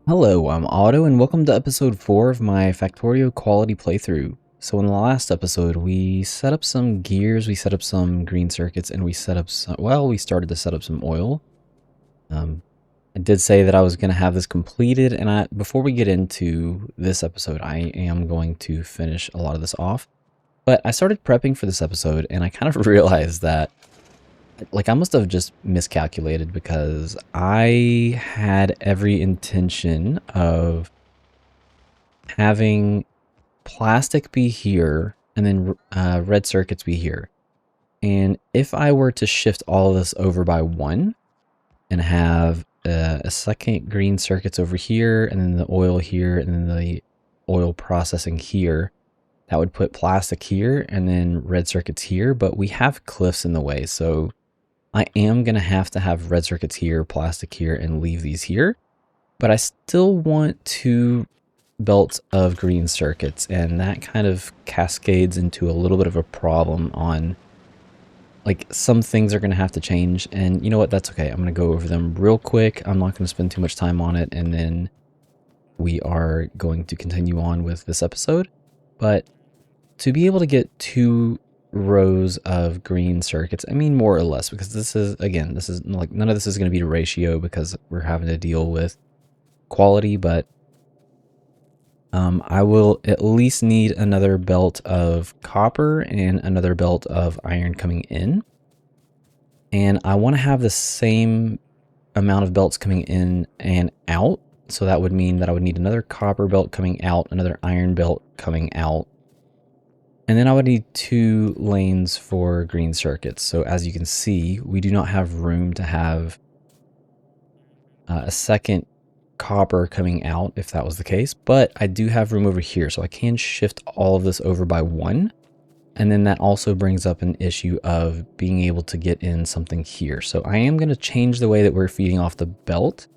Hello, I'm Otto, and welcome to episode 4 of my Factorio quality playthrough. So in the last episode, we set up some gears, we set up some green circuits, and we set up some, well, we started to set up some oil. I did say that I was going to have this completed, and before we get into this episode, I am going to finish a lot of this off. But I started prepping for this episode, and I kind of realized that I must have just miscalculated because I had every intention of having plastic be here and then red circuits be here. And if I were to shift all of this over by one and have a second green circuits over here and then the oil here and then the oil processing here, that would put plastic here and then red circuits here, but we have cliffs in the way. So I am going to have red circuits here, plastic here, and leave these here. But I still want two belts of green circuits, and that kind of cascades into a little bit of a problem on, like, some things are going to have to change. And you know what? That's okay. I'm going to go over them real quick. I'm not going to spend too much time on it, and then we are going to continue on with this episode. But to be able to get two rows of green circuits, I mean more or less, because this is, again, this is like none of this is going to be a ratio because we're having to deal with quality, but I will at least need another belt of copper and another belt of iron coming in, and I want to have the same amount of belts coming in and out, so that would mean that I would need another copper belt coming out, another iron belt coming out, and then I would need 2 lanes for green circuits. So as you can see, we do not have room to have a second copper coming out if that was the case, but I do have room over here, so I can shift all of this over by 1. And then that also brings up an issue of being able to get in something here. So I am going to change the way that we're feeding off the belt.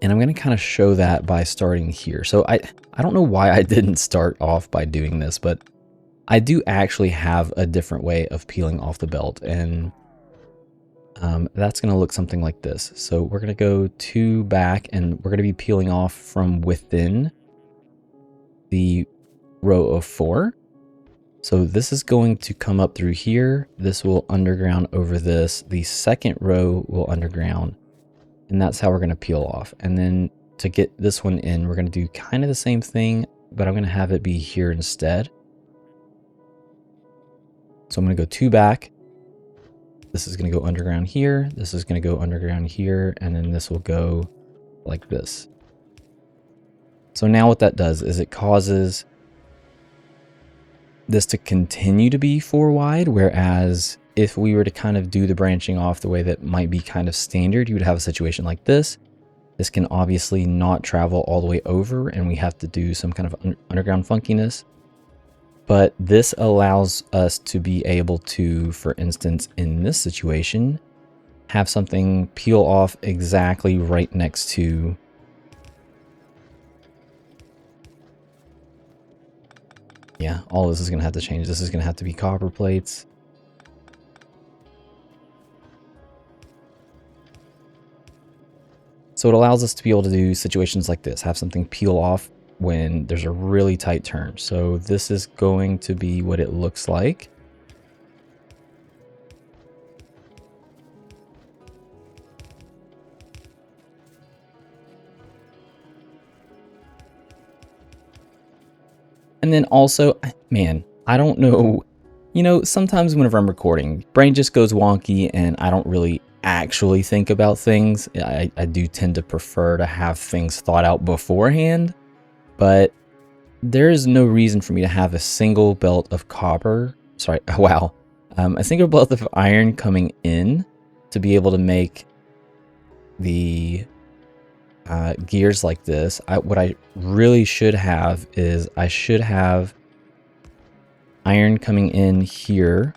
And I'm going to kind of show that by starting here. So I don't know why I didn't start off by doing this, but I do actually have a different way of peeling off the belt. And that's going to look something like this. So we're going to go 2 back, and we're going to be peeling off from within the row of 4. So this is going to come up through here. This will underground over this. The second row will underground. And that's how we're going to peel off. And then to get this one in, we're going to do kind of the same thing, but I'm going to have it be here instead. So I'm going to go 2 back. This is going to go underground here. This is going to go underground here. And then this will go like this. So now what that does is it causes this to continue to be 4 wide, whereas if we were to kind of do the branching off the way that might be kind of standard, you would have a situation like this. This can obviously not travel all the way over, and we have to do some kind of underground funkiness. But this allows us to be able to, for instance, in this situation, have something peel off exactly right next to all this is going to have to change. This is going to have to be copper plates. So it allows us to be able to do situations like this, have something peel off when there's a really tight turn. So this is going to be what it looks like. And then also, man, I don't know, you know, sometimes whenever I'm recording, brain just goes wonky and I don't really actually think about things. I do tend to prefer to have things thought out beforehand, but there is no reason for me to have a single belt of copper, a single belt of iron coming in to be able to make the gears like this. What I really should have is I should have iron coming in here.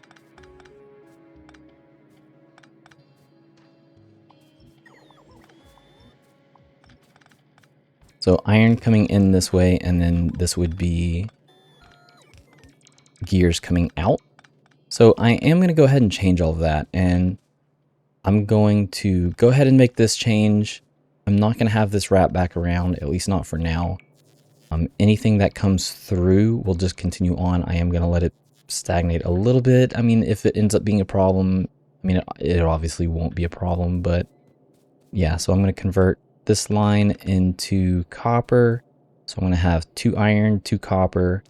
So iron coming in this way, and then this would be gears coming out. So I am going to go ahead and change all of that, and I'm going to go ahead and make this change. I'm not going to have this wrap back around, at least not for now. Anything that comes through will just continue on. I am going to let it stagnate a little bit. I mean, if it ends up being a problem, I mean, it obviously won't be a problem, but yeah, so I'm going to convert this line into copper. So I'm going to have 2 iron, 2 copper.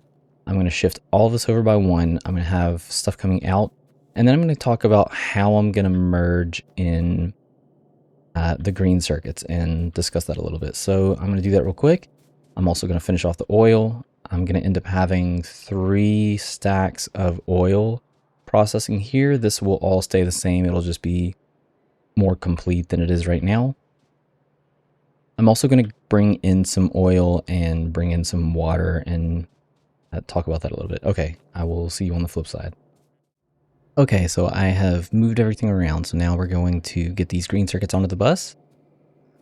I'm going to shift all of this over by 1. I'm going to have stuff coming out. And then I'm going to talk about how I'm going to merge in the green circuits and discuss that a little bit. So I'm going to do that real quick. I'm also going to finish off the oil. I'm going to end up having 3 stacks of oil processing here. This will all stay the same. It'll just be more complete than it is right now. I'm also going to bring in some oil and bring in some water and talk about that a little bit. Okay, I will see you on the flip side. Okay, so I have moved everything around. So now we're going to get these green circuits onto the bus.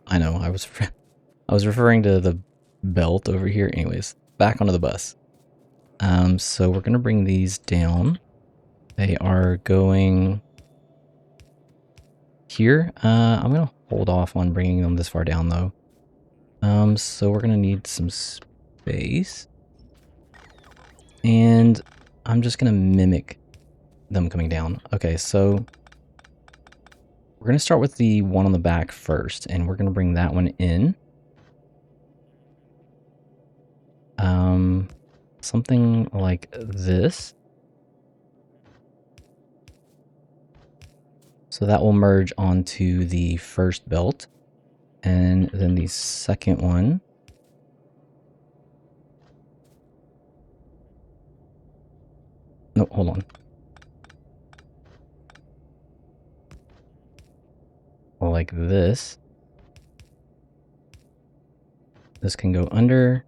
I know, I was referring to the belt over here. Anyways, back onto the bus. So we're going to bring these down. They are going here. I'm going to hold off on bringing them this far down though. So we're going to need some space. And I'm just going to mimic them coming down. Okay, so we're going to start with the one on the back first, and we're going to bring that one in. Something like this. So that will merge onto the first belt. And then the second one. No, hold on. Like this. This can go under.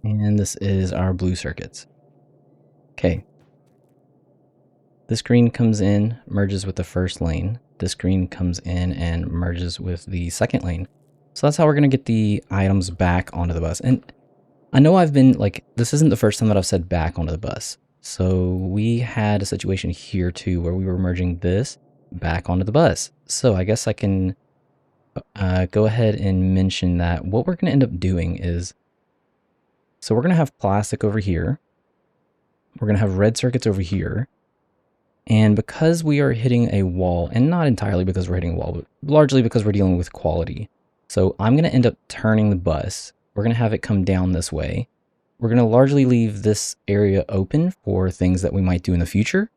And this is our blue circuits. Okay. This green comes in, merges with the first lane. This green comes in and merges with the second lane. So that's how we're going to get the items back onto the bus. And I know I've been like, this isn't the first time that I've said back onto the bus. So we had a situation here too, where we were merging this back onto the bus. So I guess I can go ahead and mention that what we're going to end up doing is, so we're going to have plastic over here. We're going to have red circuits over here. And because we are hitting a wall, and not entirely because we're hitting a wall, but largely because we're dealing with quality. So I'm going to end up turning the bus. We're going to have it come down this way. We're going to largely leave this area open for things that we might do in the future.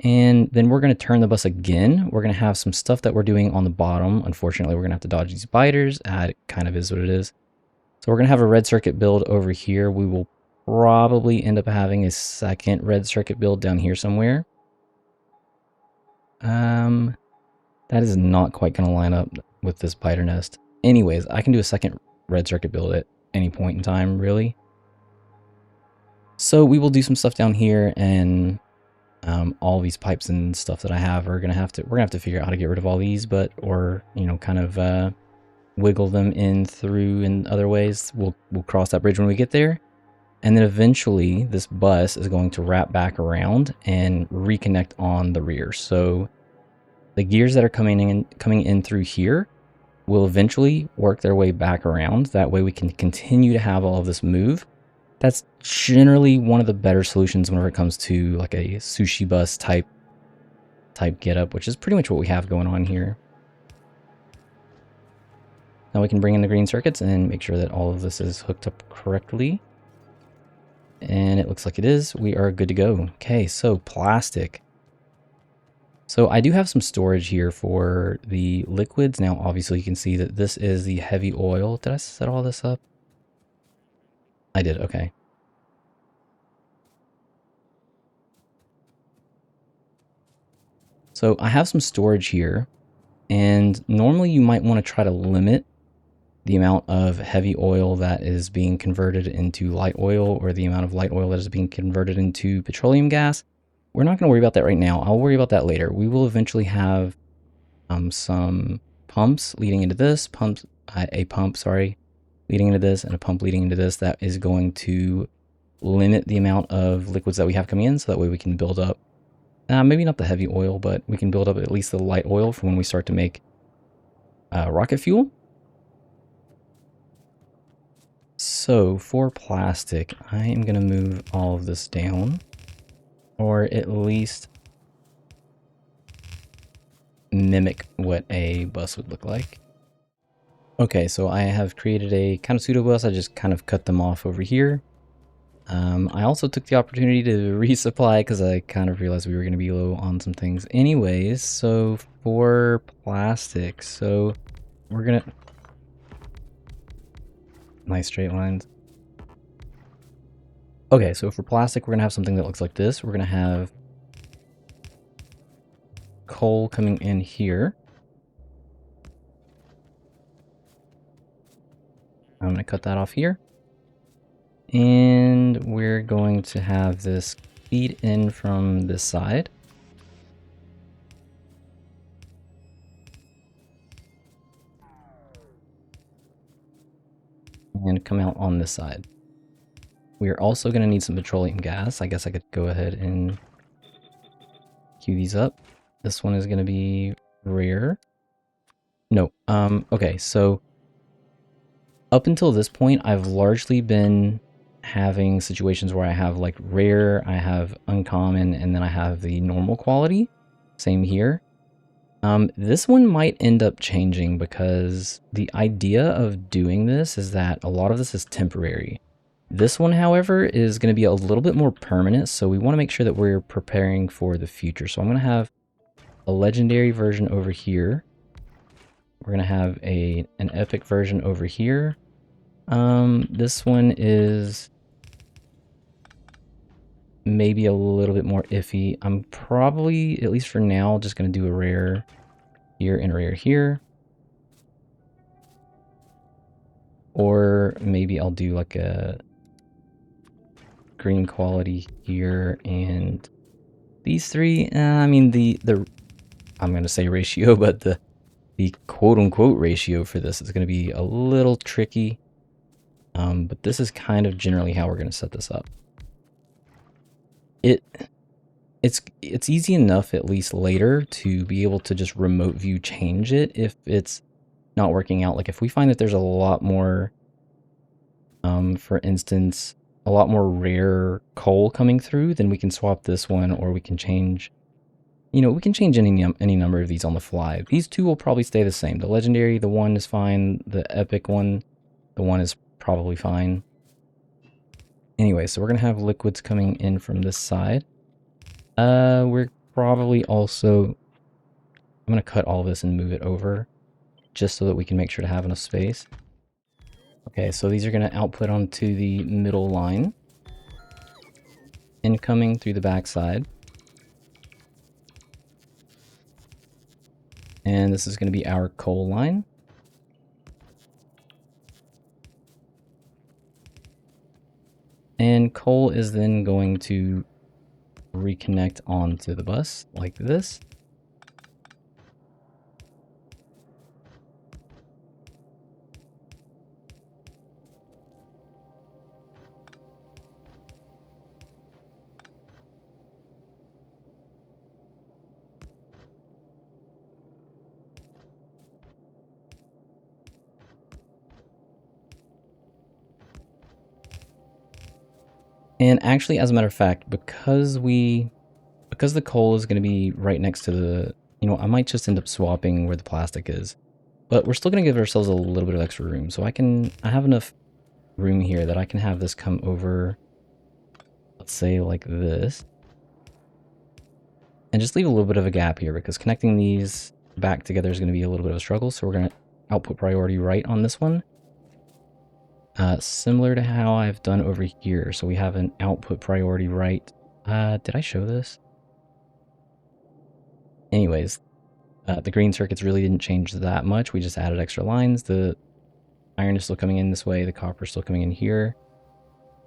And then we're going to turn the bus again. We're going to have some stuff that we're doing on the bottom. Unfortunately, we're going to have to dodge these spiders. It kind of is what it is. So we're going to have a red circuit build over here. We will probably end up having a second red circuit build down here somewhere. That is not quite going to line up with this spider nest. Anyways, I can do a second red circuit build at any point in time, really. So we will do some stuff down here, and all these pipes and stuff that I have are we're gonna have to figure out how to get rid of all these, or you know, kind of wiggle them in through in other ways. We'll cross that bridge when we get there. And then eventually this bus is going to wrap back around and reconnect on the rear. So the gears that are coming in through here will eventually work their way back around. That way we can continue to have all of this move. That's generally one of the better solutions whenever it comes to like a sushi bus type getup, which is pretty much what we have going on here. Now we can bring in the green circuits and make sure that all of this is hooked up correctly. And it looks like it is. We are good to go. Okay, so plastic. So I do have some storage here for the liquids. Now, obviously, you can see that this is the heavy oil. Did I set all this up? I did, okay. So I have some storage here. And normally you might want to try to limit the amount of heavy oil that is being converted into light oil, or the amount of light oil that is being converted into petroleum gas. We're not going to worry about that right now. I'll worry about that later. We will eventually have some pumps leading into this, a pump, sorry, leading into this and a pump leading into this. That is going to limit the amount of liquids that we have coming in, so that way we can build up, maybe not the heavy oil, but we can build up at least the light oil for when we start to make rocket fuel. So for plastic, I am going to move all of this down, or at least mimic what a bus would look like. Okay, so I have created a kind of pseudo bus. I just kind of cut them off over here. I also took the opportunity to resupply because I kind of realized we were going to be low on some things anyways. So for plastic, so we're going to... Nice straight lines. Okay, so for plastic, we're going to have something that looks like this. We're going to have coal coming in here. I'm going to cut that off here. And we're going to have this feed in from this side. And come out on this side. We are also going to need some petroleum gas. I guess I could go ahead and queue these up. This one is going to be rare. No, okay, so up until this point, I've largely been having situations where I have like rare, I have uncommon, and then I have the normal quality. Same here. This one might end up changing because the idea of doing this is that a lot of this is temporary. This one, however, is going to be a little bit more permanent, so we want to make sure that we're preparing for the future. So I'm going to have a legendary version over here. We're going to have an epic version over here. This one is maybe a little bit more iffy. I'm probably, at least for now, just going to do a rare here and a rare here. Or maybe I'll do like a green quality here and these three. I mean, the I'm going to say ratio, but the quote-unquote ratio for this is going to be a little tricky. But this is kind of generally how we're going to set this up. It's easy enough, at least later, to be able to just remote view change it if it's not working out. Like if we find that there's a lot more, for instance, a lot more rare coal coming through, then we can swap this one, or we can change, we can change any number of these on the fly. These two will probably stay the same. The legendary, the one is fine. The epic one, the one is probably fine. Anyway, so we're going to have liquids coming in from this side. We're probably also... I'm going to cut all this and move it over, just so that we can make sure to have enough space. Okay, so these are going to output onto the middle line. Incoming through the backside. And this is going to be our coal line. And coal is then going to reconnect onto the bus like this. And actually, as a matter of fact, because the coal is going to be right next to the, I might just end up swapping where the plastic is, but we're still going to give ourselves a little bit of extra room. So I have enough room here that I can have this come over, let's say like this, and just leave a little bit of a gap here because connecting these back together is going to be a little bit of a struggle. So we're going to output priority right on this one. Similar to how I've done over here. So we have an output priority right. Did I show this? Anyways, the green circuits really didn't change that much. We just added extra lines. The iron is still coming in this way. The copper is still coming in here.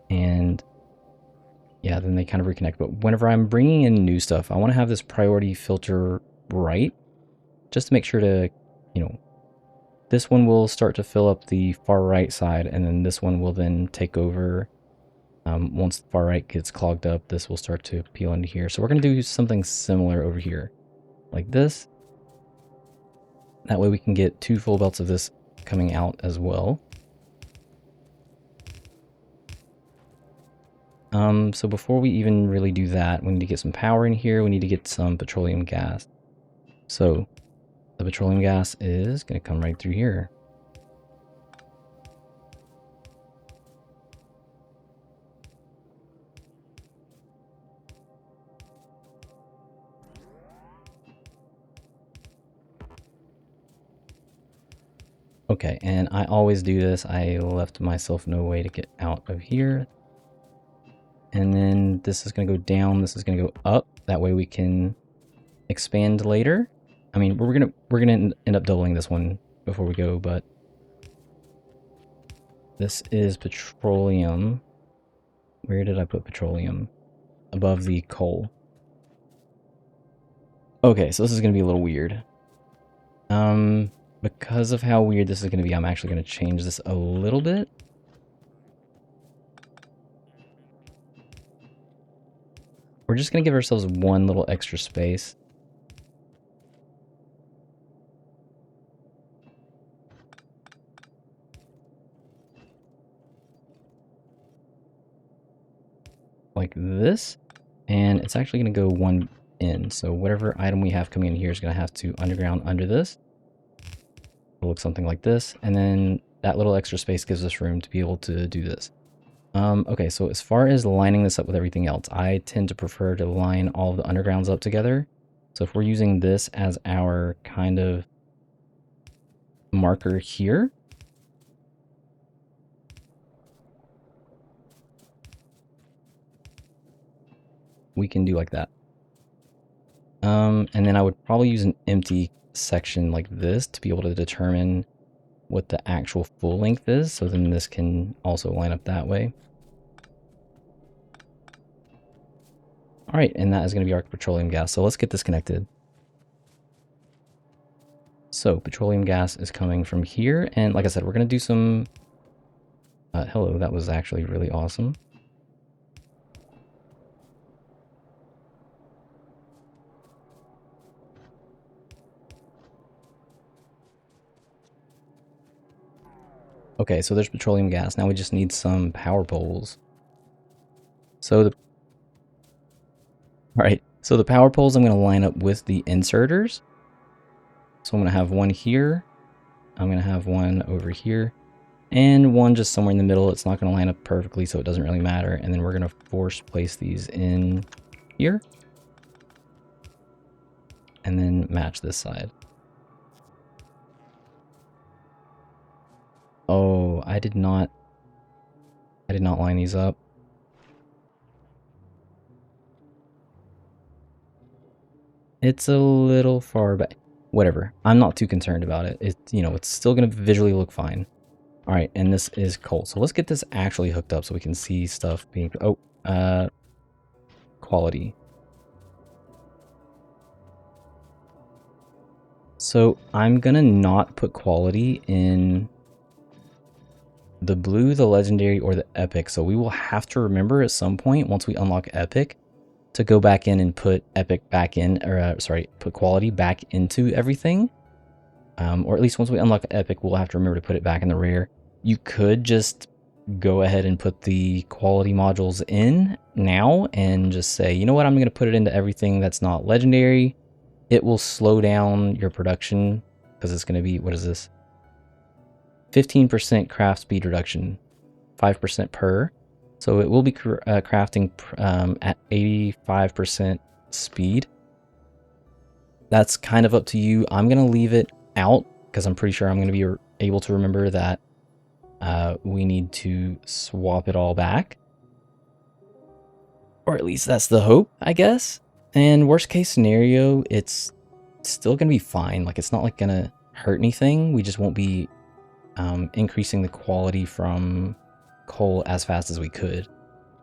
And yeah, then they kind of reconnect. But whenever I'm bringing in new stuff, I want to have this priority filter right, just to make sure to, this one will start to fill up the far right side, and then this one will then take over. Once the far right gets clogged up, this will start to peel into here. So we're going to do something similar over here, like this. That way we can get 2 full belts of this coming out as well. So before we even really do that, we need to get some power in here. We need to get some petroleum gas. So the petroleum gas is going to come right through here. Okay, and I always do this. I left myself no way to get out of here. And then this is going to go down. This is going to go up. That way we can expand later. I mean, we're gonna end up doubling this one before we go, but this is petroleum. Where did I put petroleum? Above the coal. Okay, so this is gonna be a little weird. Because of how weird this is gonna be, I'm actually gonna change this a little bit. We're just gonna give ourselves one little extra space. Like this, and it's actually going to go one in. So whatever item we have coming in here is going to have to underground under this. It'll look something like this, and then that little extra space gives us room to be able to do this. Okay, so as far as lining this up with everything else, I tend to prefer to line all of the undergrounds up together. So if we're using this as our kind of marker here, we can do like that. And then I would probably use an empty section like this to be able to determine what the actual full length is. So then this can also line up that way. All right, and that is going to be our petroleum gas. So let's get this connected. So petroleum gas is coming from here. And like I said, we're going to do some... hello, that was actually really awesome. Okay, so there's petroleum gas. Now we just need some power poles. So so the power poles I'm going to line up with the inserters. So I'm going to have one here. I'm going to have one over here. And one just somewhere in the middle. It's not going to line up perfectly, so it doesn't really matter. And then we're going to force place these in here. And then match this side. Oh, I did not line these up. It's a little far back. Whatever. I'm not too concerned about it. It's, you know, it's still going to visually look fine. All right, and this is coal. So let's get this actually hooked up so we can see stuff being... Oh, quality. So I'm going to not put quality in the blue, the legendary, or the epic. So we will have to remember at some point, once we unlock epic, to go back in and put epic back in, or put quality back into everything. Or at least once we unlock epic, we'll have to remember to put it back in the rare. You could just go ahead and put the quality modules in now and just say, you know what, I'm going to put it into everything that's not legendary. It will slow down your production because it's going to be, what is this? 15% craft speed reduction, 5% per. So it will be crafting at 85% speed. That's kind of up to you. I'm going to leave it out because I'm pretty sure I'm going to be able to remember that we need to swap it all back. Or at least that's the hope, I guess. And worst case scenario, it's still going to be fine. Like, it's not like going to hurt anything. We just won't be increasing the quality from coal as fast as we could.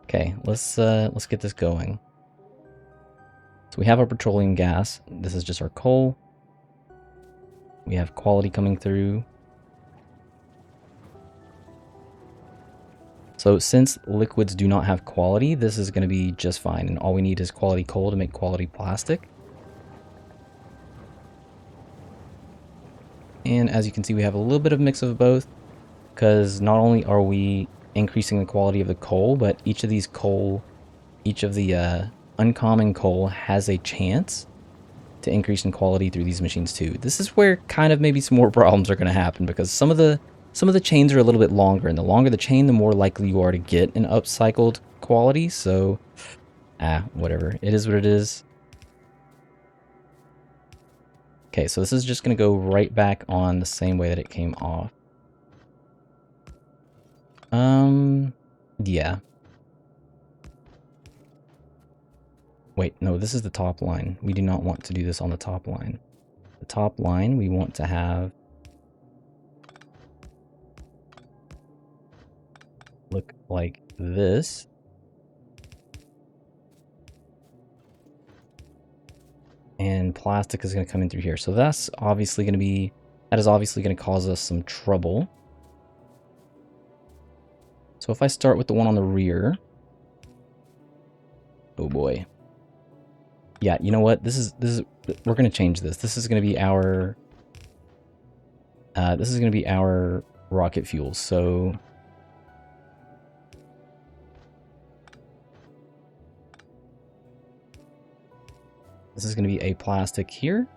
Okay, let's get this going. So we have our petroleum gas. This is just our coal. We have quality coming through. So since liquids do not have quality, this is going to be just fine. And all we need is quality coal to make quality plastic. And as you can see, we have a little bit of mix of both, because not only are we increasing the quality of the coal, but each of the uncommon coal has a chance to increase in quality through these machines too. This is where kind of maybe some more problems are going to happen, because some of the chains are a little bit longer, and the longer the chain, the more likely you are to get an upcycled quality. So, whatever. It is what it is. Okay, so this is just going to go right back on the same way that it came off. Yeah. Wait, no, this is the top line. We do not want to do this on the top line. The top line we want to have look like this. And plastic is going to come in through here. So that's obviously going to be, that is obviously going to cause us some trouble. So if I start with the one on the rear, oh boy. Yeah, you know what? We're going to change this. This is going to be our, rocket fuel. So this is going to be a plastic here.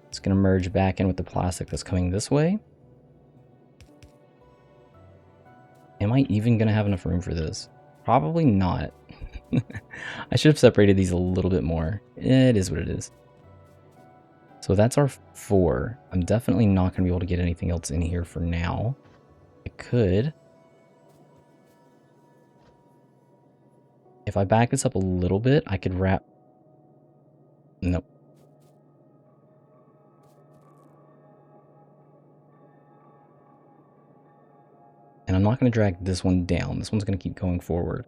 It's going to merge back in with the plastic that's coming this way. Am I even going to have enough room for this? Probably not. I should have separated these a little bit more. It is what it is. So that's our 4. I'm definitely not going to be able to get anything else in here for now. I could. If I back this up a little bit, I could wrap... Nope. And I'm not going to drag this one down. This one's going to keep going forward.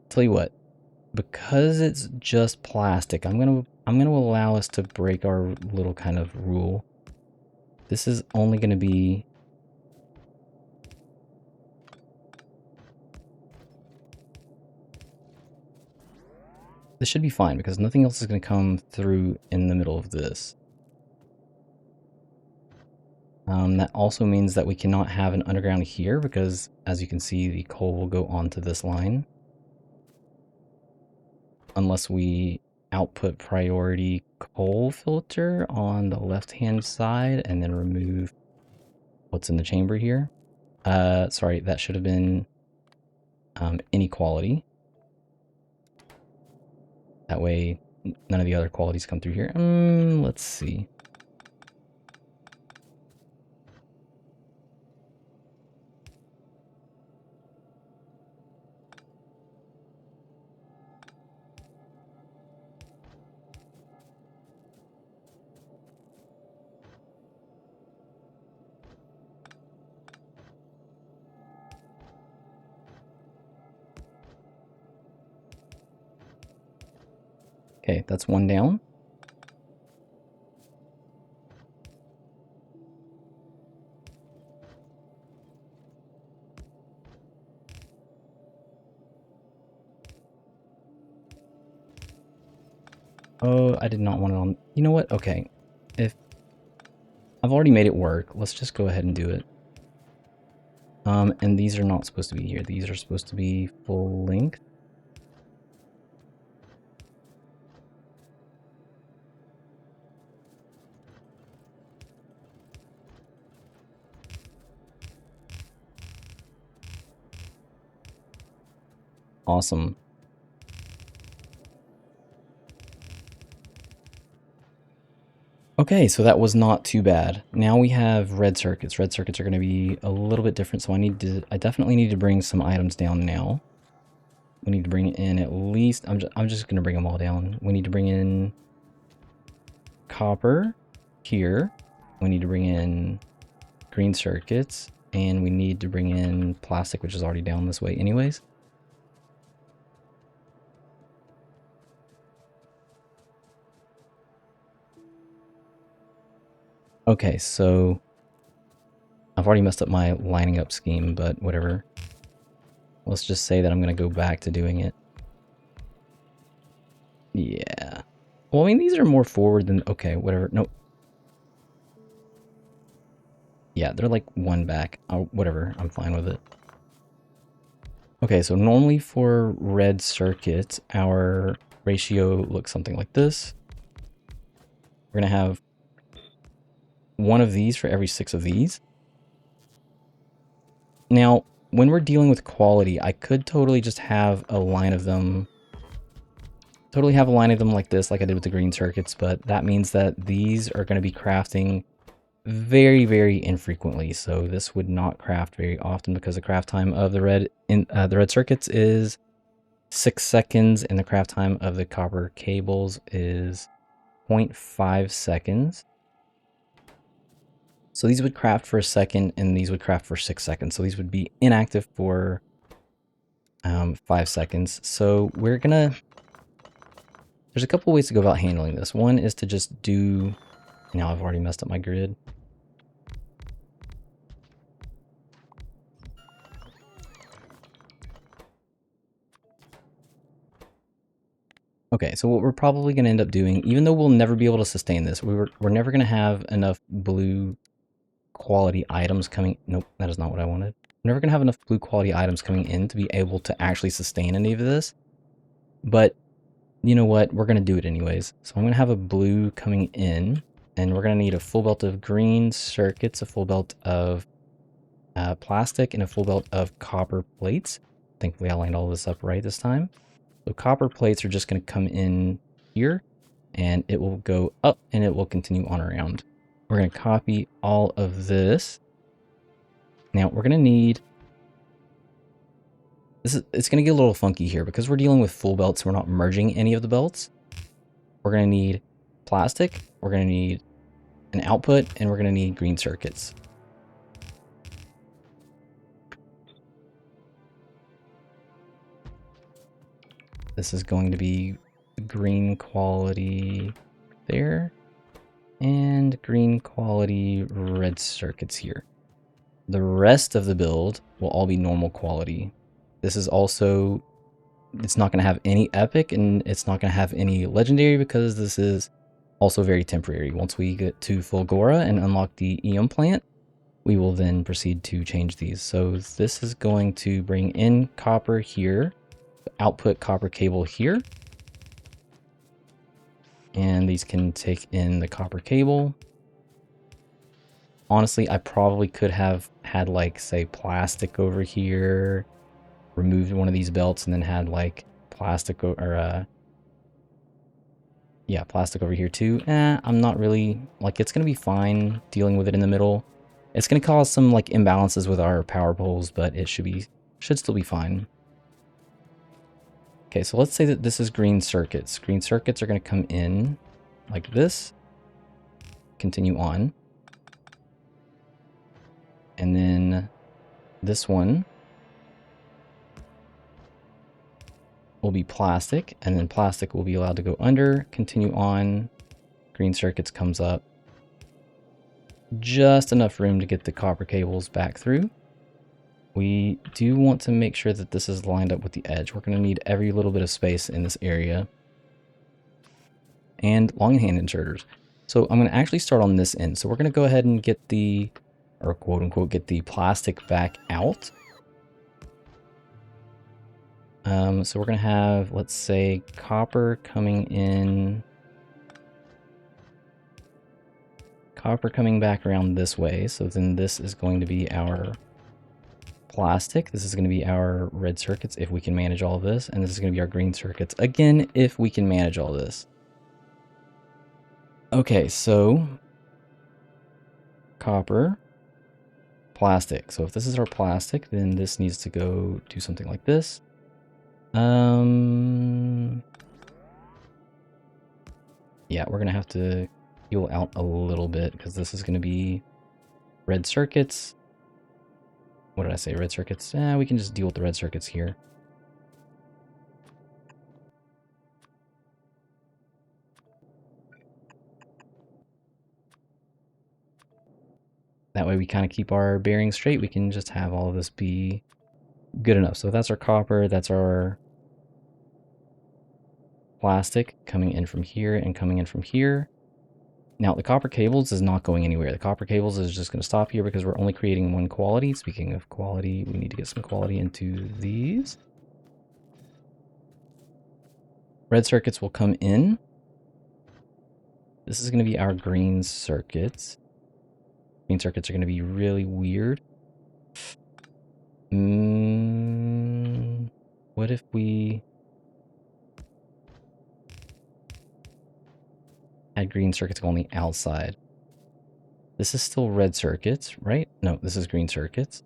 Tell you what, because it's just plastic, I'm gonna allow us to break our little kind of rule. This is only going to be... This should be fine, because nothing else is going to come through in the middle of this. That also means that we cannot have an underground here, because as you can see, the coal will go onto this line. Unless we output priority coal filter on the left-hand side and then remove what's in the chamber here. Sorry, that should have been inequality. That way, none of the other qualities come through here. Let's see. Okay, that's one down. Oh, I did not want it on... You know what? Okay. If I've already made it work, let's just go ahead and do it. And these are not supposed to be here. These are supposed to be full length. Awesome. Okay, so that was not too bad. Now we have red circuits. Red circuits are going to be a little bit different, so I definitely need to bring some items down now. We need to bring in at least, I'm just going to bring them all down. We need to bring in copper here. We need to bring in green circuits, and we need to bring in plastic, which is already down this way anyways. Okay, so I've already messed up my lining up scheme, but whatever. Let's just say that I'm going to go back to doing it. Yeah. Well, I mean, these are more forward than... Okay, whatever. Nope. Yeah, they're like one back. Oh, whatever. I'm fine with it. Okay, so normally for red circuits, our ratio looks something like this. We're going to have one of these for every 6 of these. Now, when we're dealing with quality, I could totally just have a line of them... Totally have a line of them like this, like I did with the green circuits, but that means that these are going to be crafting very, very infrequently. So this would not craft very often because the craft time of the red circuits is 6 seconds, and the craft time of the copper cables is 0.5 seconds. So these would craft for a second, and these would craft for 6 seconds. So these would be inactive for 5 seconds. So we're gonna... There's a couple ways to go about handling this. One is to just do... Now I've already messed up my grid. Okay, so what we're probably going to end up doing, even though we'll never be able to sustain this, we're never going to have enough blue quality items coming... Nope, that is not what I wanted. We're never going to have enough blue quality items coming in to be able to actually sustain any of this. But you know what? We're going to do it anyways. So I'm going to have a blue coming in, and we're going to need a full belt of green circuits, a full belt of plastic, and a full belt of copper plates. Thankfully, I lined all this up right this time. So copper plates are just going to come in here, and it will go up, and it will continue on around. We're going to copy all of this. Now, we're going to need... It's going to get a little funky here because we're dealing with full belts. We're not merging any of the belts. We're going to need plastic. We're going to need an output, and we're going to need green circuits. This is going to be green quality there, and green quality red circuits here. The rest of the build will all be normal quality. This is also... It's not going to have any epic, and it's not going to have any legendary because this is also very temporary. Once we get to Fulgora and unlock the Eon plant, we will then proceed to change these. So this is going to bring in copper here, output copper cable here, and these can take in the copper cable. Honestly, I probably could have had, like, say, plastic over here, removed one of these belts, and then had, like, plastic or yeah, plastic over here too. I'm not really... Like, it's going to be fine dealing with it in the middle. It's going to cause some, like, imbalances with our power poles, but it should still be fine. Okay, so let's say that this is green circuits. Green circuits are going to come in like this, continue on. And then this one will be plastic, and then plastic will be allowed to go under, continue on. Green circuits comes up. Just enough room to get the copper cables back through. We do want to make sure that this is lined up with the edge. We're going to need every little bit of space in this area. And long hand inserters. So I'm going to actually start on this end. So we're going to go ahead and get the, or quote unquote, get the plastic back out. So we're going to have, let's say, copper coming in. Copper coming back around this way. So then this is going to be our plastic. This is going to be our red circuits if we can manage all of this. And this is going to be our green circuits. Again, if we can manage all this. Okay, so copper, plastic. So if this is our plastic, then this needs to go do something like this. Yeah, we're going to have to heal out a little bit because this is going to be red circuits. What did I say? Red circuits? We can just deal with the red circuits here. That way we kind of keep our bearings straight. We can just have all of this be good enough. So that's our copper. That's our plastic coming in from here and coming in from here. Now the copper cables is not going anywhere. The copper cables is just going to stop here because we're only creating one quality. Speaking of quality, we need to get some quality into these. Red circuits will come in. This is going to be our green circuits. Green circuits are going to be really weird. What if we had green circuits go on the outside? This is still red circuits, right? No, this is green circuits.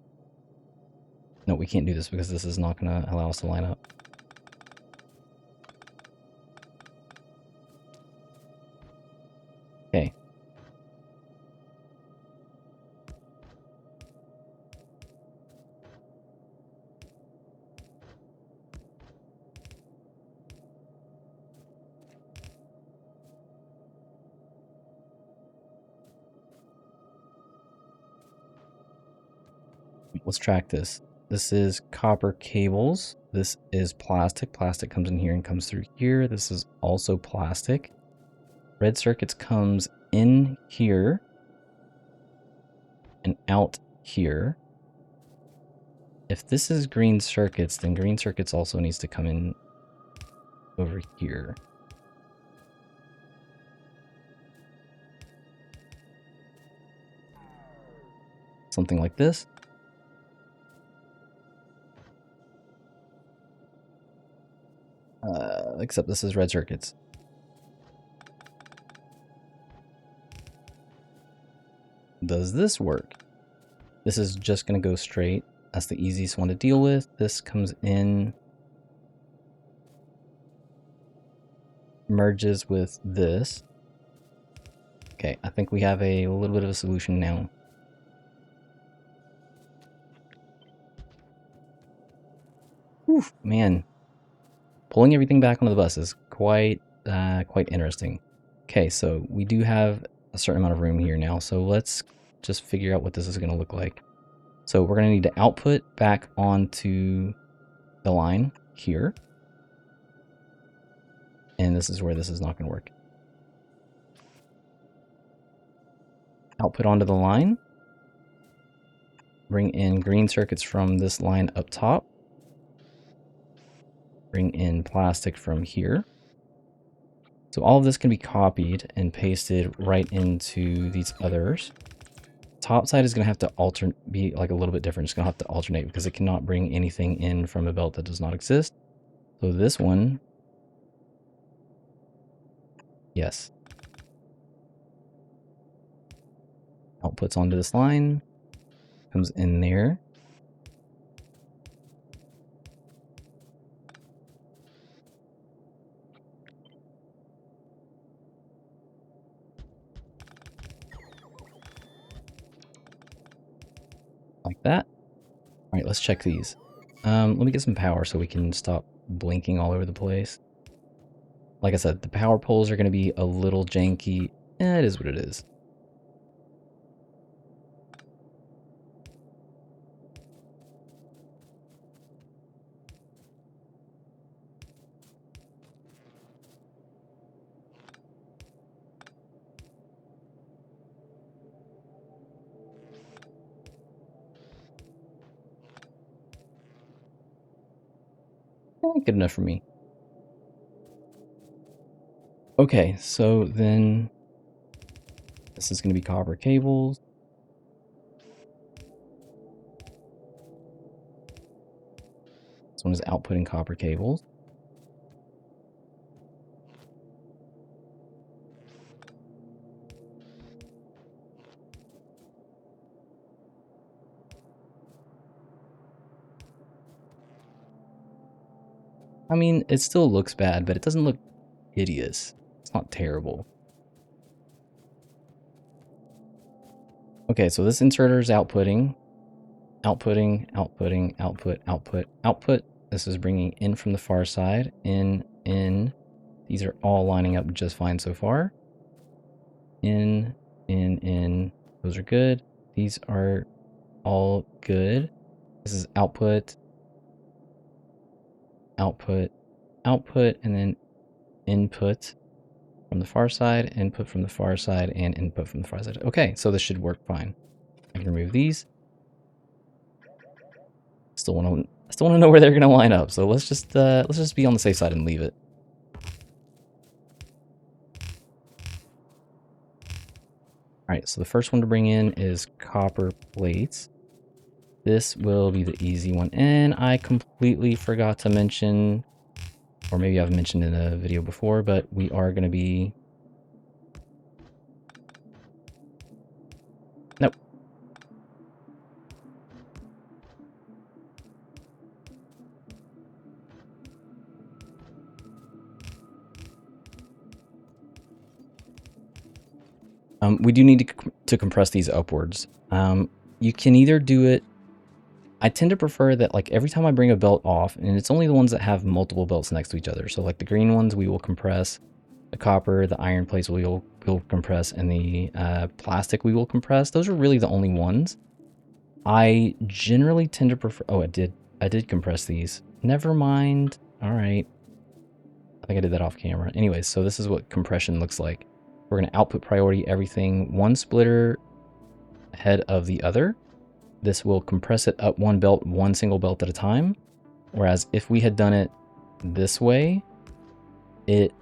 No, we can't do this because this is not going to allow us to line up. Okay. Let's track this. This is copper cables. This is plastic. Plastic comes in here and comes through here. This is also plastic. Red circuits comes in here and out here. If this is green circuits, then green circuits also needs to come in over here. Something like this. Except this is red circuits. Does this work? This is just going to go straight. That's the easiest one to deal with. This comes in, merges with this. Okay, I think we have a little bit of a solution now. Whew, man. Pulling everything back onto the bus is quite interesting. Okay, so we do have a certain amount of room here now, so let's just figure out what this is going to look like. So we're going to need to output back onto the line here. And this is where this is not going to work. Output onto the line. Bring in green circuits from this line up top. Bring in plastic from here. So all of this can be copied and pasted right into these others. Top side is going to have to be like a little bit different. It's going to have to alternate because it cannot bring anything in from a belt that does not exist. So this one, yes. Outputs onto this line, comes in there. Like that. All right, let's check these. Let me get some power so we can stop blinking all over the place. Like I said, the power poles are going to be a little janky. It is what it is. Good enough for me. Okay, so then this is going to be copper cables. This one is outputting copper cables. I mean, it still looks bad, but it doesn't look hideous. It's not terrible. Okay, so this inserter is outputting. Outputting, outputting, output, output, output. This is bringing in from the far side. In. These are all lining up just fine so far. In. Those are good. these are all good. This is output, output, output, and then input from the far side, input from the far side, and input from the far side. Okay, so this should work fine. I can remove these. Still want to know where they're gonna line up. So let's just be on the safe side and leave it. All right, so the first one to bring in is copper plates. This will be the easy one. And I completely forgot to mention, or maybe I've mentioned in a video before, but we are going to be... Nope. We do need to compress these upwards. You can either do it... I tend to prefer that, like, every time I bring a belt off, and it's only the ones that have multiple belts next to each other. So like the green ones, we will compress. The copper, the iron plates we'll compress, and the plastic we will compress. Those are really the only ones. I generally tend to prefer... Oh, I did compress these. Never mind. All right. I think I did that off camera. Anyways, so this is what compression looks like. We're going to output priority everything one splitter ahead of the other. This will compress it up one belt, one single belt at a time. Whereas if we had done it this way, it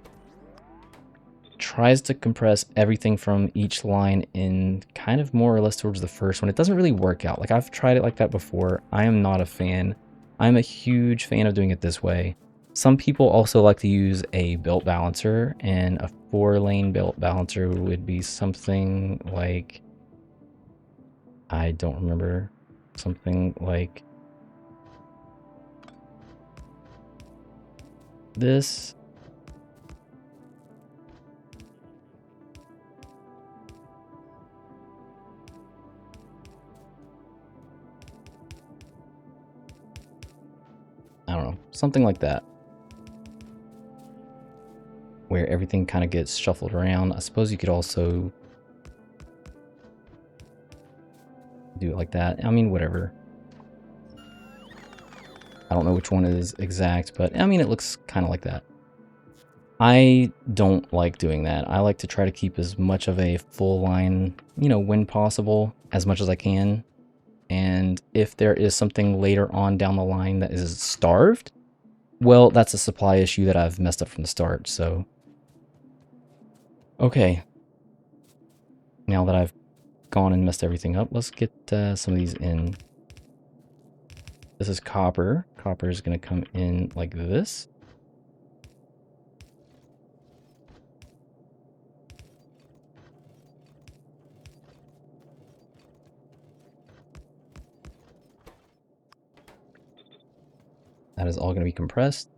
tries to compress everything from each line in kind of more or less towards the first one. It doesn't really work out. Like, I've tried it like that before. I am not a fan. I'm a huge fan of doing it this way. Some people also like to use a belt balancer, and a 4-lane belt balancer would be something like, I don't remember, something like this. I don't know, something like that, where everything kind of gets shuffled around. I suppose you could also do it like that. I mean, whatever. I don't know which one is exact, but I mean, it looks kind of like that. I don't like doing that. I like to try to keep as much of a full line, you know, when possible, as much as I can. And if there is something later on down the line that is starved, well, that's a supply issue that I've messed up from the start, so. Okay. Now that I've gone and messed everything up, let's get some of these in. This is copper. Copper is going to come in like this. That is all going to be compressed.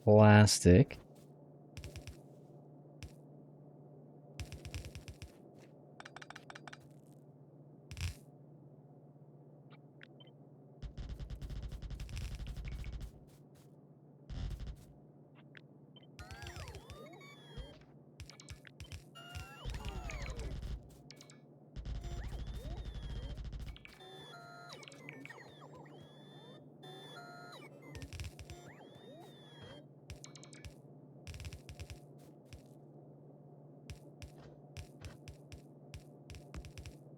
Plastic.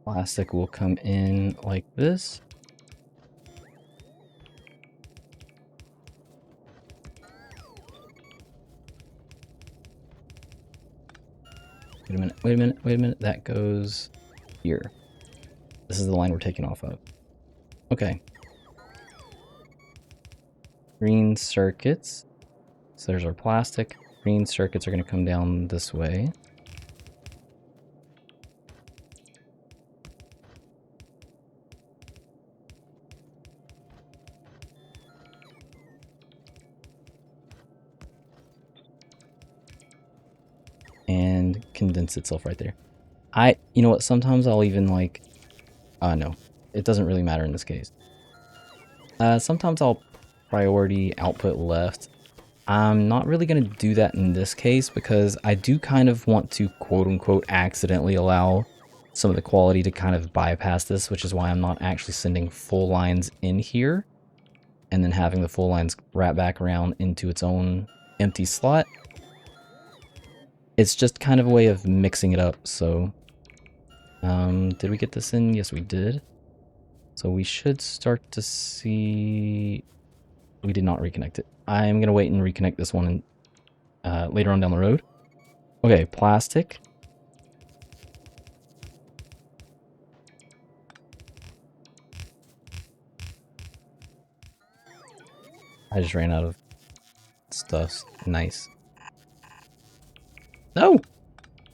Plastic will come in like this. Wait a minute, wait a minute, wait a minute. That goes here. This is the line we're taking off of. Okay. Green circuits. So there's our plastic. Green circuits are going to come down this way. And condense itself right there. You know what, sometimes I'll even like, no, it doesn't really matter in this case. Sometimes I'll priority output left. I'm not really going to do that in this case because I do kind of want to quote-unquote accidentally allow some of the quality to kind of bypass this, which is why I'm not actually sending full lines in here and then having the full lines wrap back around into its own empty slot. It's just kind of a way of mixing it up, so... did we get this in? Yes, we did. So we should start to see... We did not reconnect it. I'm going to wait and reconnect this one later on down the road. Okay, plastic. I just ran out of stuff. Nice. No!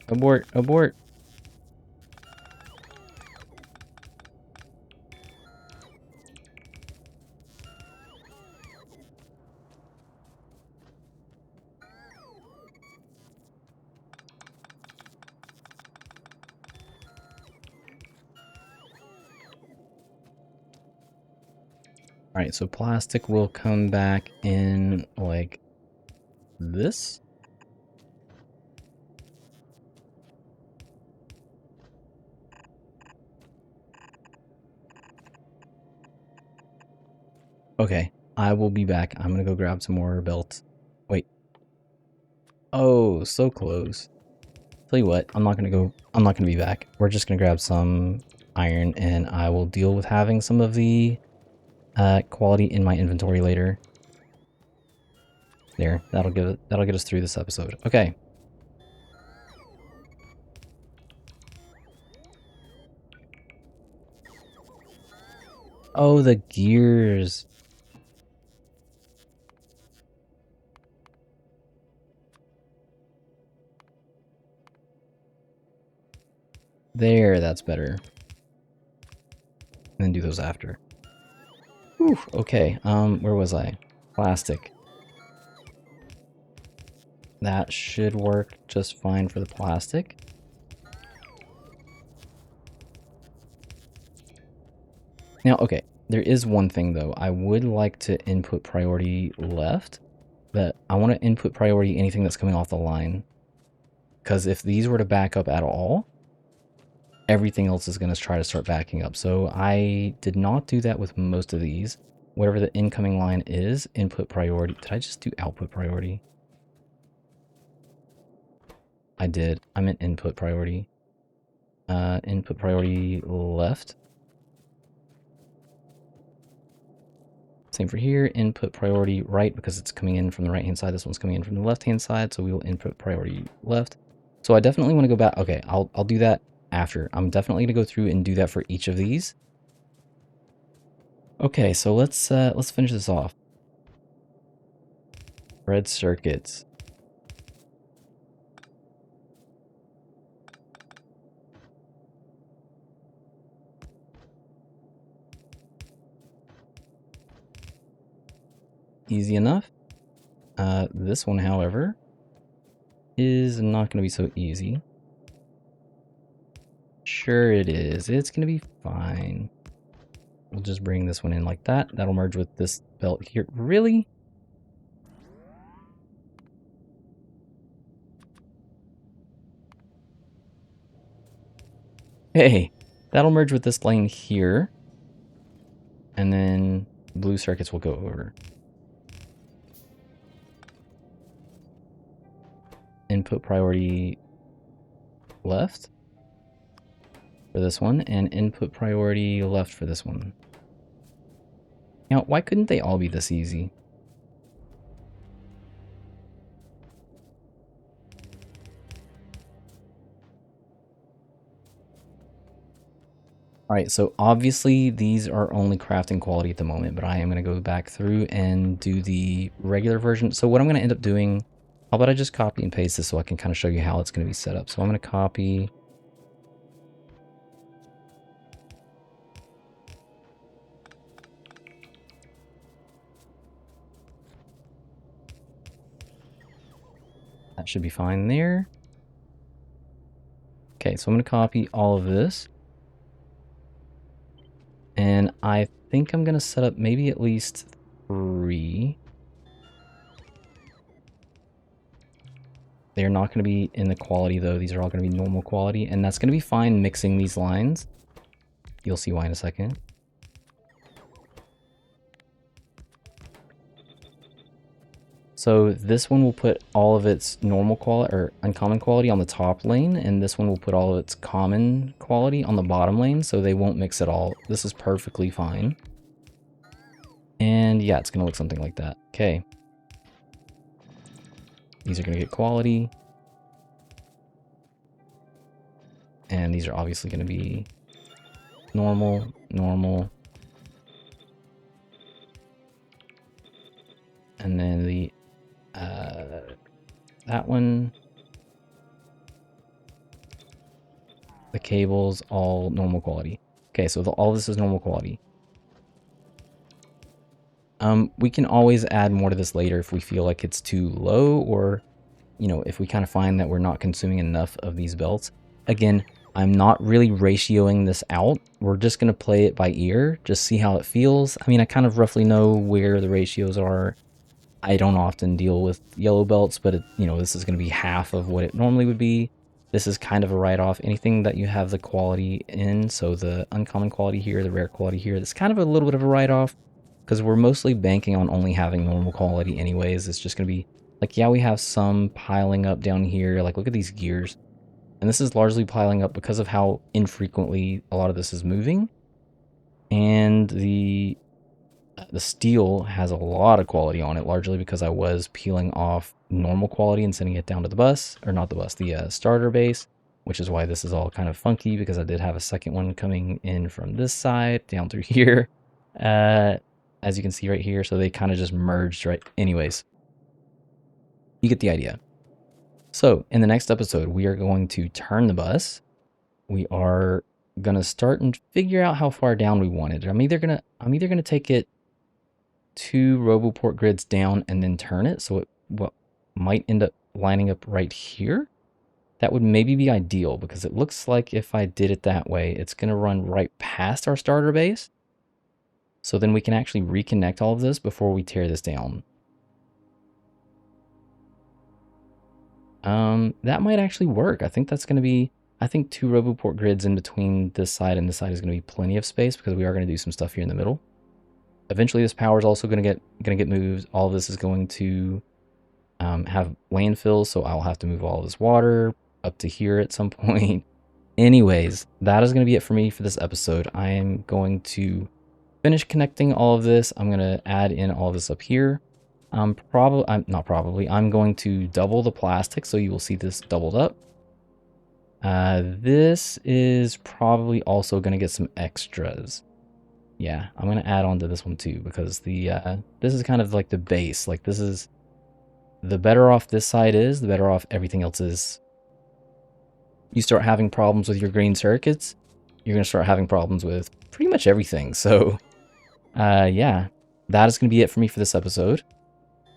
Abort, abort. Alright, so plastic will come back in like this. Okay, I will be back. I'm gonna go grab some more belts. Wait. Oh, so close. Tell you what, I'm not gonna be back. We're just gonna grab some iron and I will deal with having some of the quality in my inventory later. There, that'll get us through this episode. Okay. Oh, the gears. There, that's better. And then do those after. Whew, okay, where was I? Plastic. That should work just fine for the plastic. Now, okay, there is one thing though. I would like to input priority left. That I want to input priority anything that's coming off the line. Because if these were to back up at all, everything else is going to try to start backing up. So I did not do that with most of these. Whatever the incoming line is, input priority. Did I just do output priority? I did. I meant input priority. Input priority left. Same for here. Input priority right because it's coming in from the right hand side. This one's coming in from the left hand side, so we will input priority left. So I definitely want to go back. Okay, I'll do that after. I'm definitely gonna go through and do that for each of these. Okay, so let's finish this off. Red circuits. Easy enough. This one, however, is not going to be so easy. Sure it is. It's going to be fine. We'll just bring this one in like that. That'll merge with this belt here. Really? Hey, that'll merge with this lane here. And then blue circuits will go over. Input priority left for this one, and input priority left for this one. Now, why couldn't they all be this easy? Alright, so obviously these are only crafting quality at the moment, but I am going to go back through and do the regular version. So what I'm going to end up doing, how about I just copy and paste this so I can kind of show you how it's going to be set up. So I'm going to copy. That should be fine there. Okay, so I'm going to copy all of this. And I think I'm going to set up maybe at least 3. They're not going to be in the quality though. These are all going to be normal quality, and that's going to be fine mixing these lines. You'll see why in a second. So this one will put all of its normal quality or uncommon quality on the top lane, and this one will put all of its common quality on the bottom lane, so they won't mix at all. This is perfectly fine. And yeah, it's going to look something like that. Okay. These are going to get quality. And these are obviously going to be normal, normal. And then the that one, the cables, all normal quality. Okay, so all this is normal quality. We can always add more to this later if we feel like it's too low, or, you know, if we kind of find that we're not consuming enough of these belts. Again, I'm not really ratioing this out. We're just going to play it by ear, just see how it feels. I mean, I kind of roughly know where the ratios are. I don't often deal with yellow belts, but you know, this is going to be half of what it normally would be. This is kind of a write-off. Anything that you have the quality in, so the uncommon quality here, the rare quality here, it's kind of a little bit of a write-off, because we're mostly banking on only having normal quality anyways. It's just going to be like, yeah, we have some piling up down here. Like, look at these gears. And this is largely piling up because of how infrequently a lot of this is moving. And the steel has a lot of quality on it, largely because I was peeling off normal quality and sending it down to the bus, or not the bus, the starter base, which is why this is all kind of funky, because I did have a second one coming in from this side down through here, as you can see right here. So they kind of just merged, right? Anyways, you get the idea. So in the next episode, we are going to turn the bus. We are gonna start and figure out how far down we want it. I'm either gonna take it 2 RoboPort grids down and then turn it, so it might end up lining up right here. That would maybe be ideal, because it looks like if I did it that way, it's going to run right past our starter base. So then we can actually reconnect all of this before we tear this down. That might actually work. I think that's going to be, I think 2 RoboPort grids in between this side and this side is going to be plenty of space, because we are going to do some stuff here in the middle. Eventually this power is also going to get moved. All of this is going to have landfills, so I'll have to move all of this water up to here at some point. Anyways, that is going to be it for me for this episode. I am going to finish connecting all of this. I'm going to add in all of this up here. I'm going to double the plastic, so you will see this doubled up. This is probably also going to get some extras. Yeah, I'm going to add on to this one too, because the this is kind of like the base. Like, this is, the better off this side is, the better off everything else is. You start having problems with your green circuits, you're going to start having problems with pretty much everything. So, yeah, that is going to be it for me for this episode.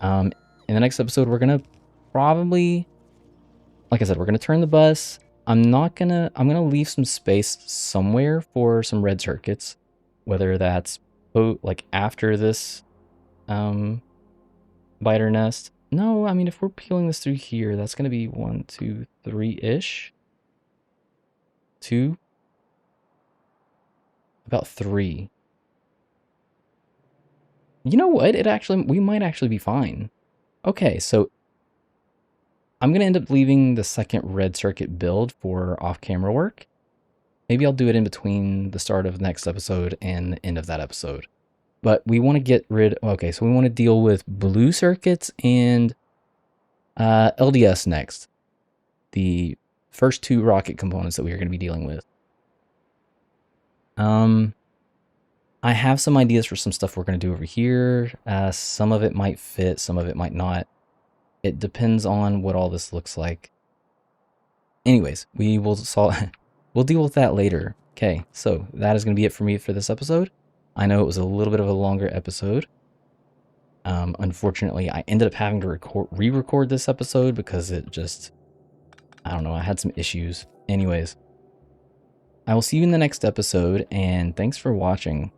In the next episode, we're going to probably, like I said, we're going to turn the bus. I'm going to leave some space somewhere for some red circuits, whether that's like after this biter nest. No, I mean, if we're peeling this through here, that's going to be 1, 2, 3-ish. 2. About 3. You know what? We might actually be fine. Okay, so I'm going to end up leaving the second red circuit build for off-camera work. Maybe I'll do it in between the start of the next episode and the end of that episode. But we want to get rid, okay, so we want to deal with blue circuits and LDS next. The first 2 rocket components that we are going to be dealing with. I have some ideas for some stuff we're going to do over here. Some of it might fit, some of it might not. It depends on what all this looks like. Anyways, we will we'll deal with that later. Okay, so that is going to be it for me for this episode. I know it was a little bit of a longer episode. Unfortunately, I ended up having to re-record this episode because it just, I don't know, I had some issues. Anyways, I will see you in the next episode, and thanks for watching.